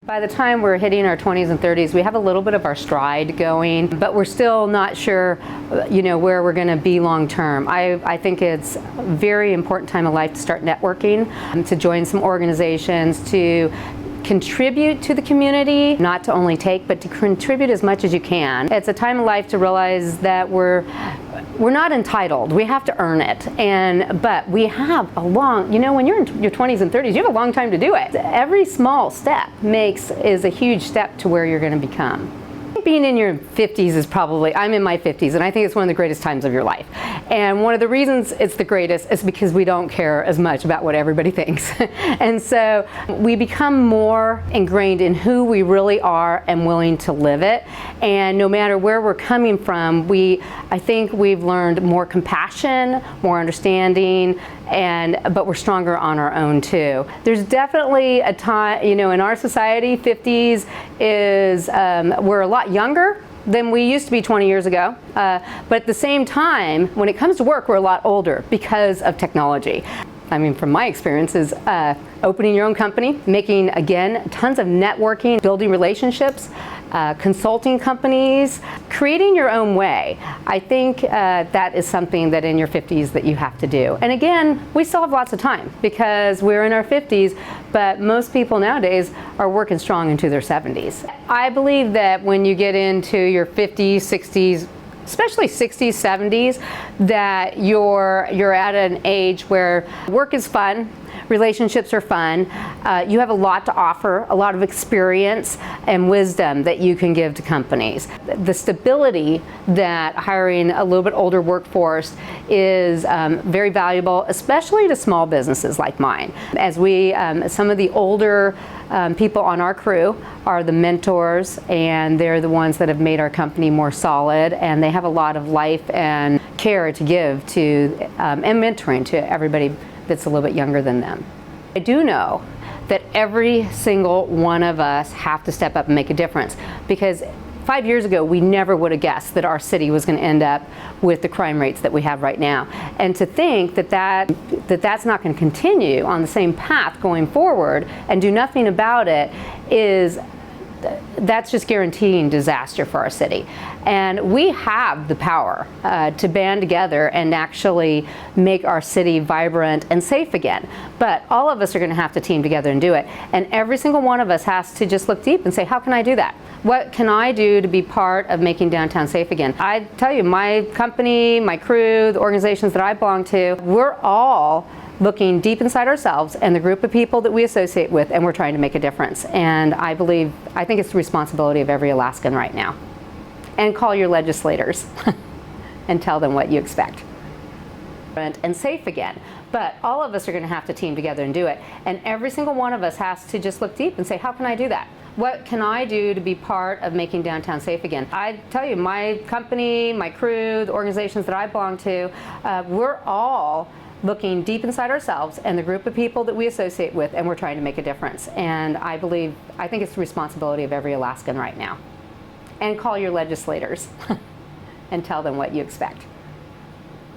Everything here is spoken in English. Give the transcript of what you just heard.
By the time we're hitting our 20s and 30s, we have a little bit of our stride going, but we're still not sure, where we're going to be long term. I think it's a very important time of life to start networking, to join some organizations, to contribute to the community, not to only take, but to contribute as much as you can. It's a time of life to realize that we're not entitled. We have to earn it. But we have a long, when you're in your 20s and 30s, you have a long time to do it. Every small step is a huge step to where you're going to become. Being in your 50s is I'm in my 50s, and I think it's one of the greatest times of your life. And one of the reasons it's the greatest is because we don't care as much about what everybody thinks. And so we become more ingrained in who we really are and willing to live it. And no matter where we're coming from, I think we've learned more compassion, more understanding, but we're stronger on our own too. There's definitely a time, in our society, 50s we're a lot younger than we used to be 20 years ago. But at the same time, when it comes to work, we're a lot older because of technology. From my experiences, opening your own company, making, again, tons of networking, building relationships, consulting companies, creating your own way. I think that is something that in your 50s that you have to do. And again, we still have lots of time because we're in our 50s, but most people nowadays are working strong into their 70s. I believe that when you get into your 50s, 60s, especially 60s, 70s, that you're at an age where work is fun, relationships are fun, you have a lot to offer, a lot of experience and wisdom that you can give to companies. The stability that hiring a little bit older workforce is very valuable, especially to small businesses like mine. As some of the older people on our crew are the mentors, and they're the ones that have made our company more solid, and they have a lot of life and care to give to and mentoring to everybody that's a little bit younger than them. I do know that every single one of us have to step up and make a difference, because 5 years ago, we never would have guessed that our city was going to end up with the crime rates that we have right now. And to think that's not going to continue on the same path going forward and do nothing about it that's just guaranteeing disaster for our city. And we have the power to band together and actually make our city vibrant and safe again. But all of us are going to have to team together and do it. And every single one of us has to just look deep and say, how can I do that? What can I do to be part of making downtown safe again? I tell you, my company, my crew, the organizations that I belong to, we're all looking deep inside ourselves and the group of people that we associate with, and we're trying to make a difference. And I think it's the responsibility of every Alaskan right now. And call your legislators and tell them what you expect. And safe again. But all of us are going to have to team together and do it. And every single one of us has to just look deep and say, how can I do that? What can I do to be part of making downtown safe again? I tell you, my company, my crew, the organizations that I belong to, we're all looking deep inside ourselves and the group of people that we associate with, and we're trying to make a difference. And I think it's the responsibility of every Alaskan right now. And call your legislators and tell them what you expect.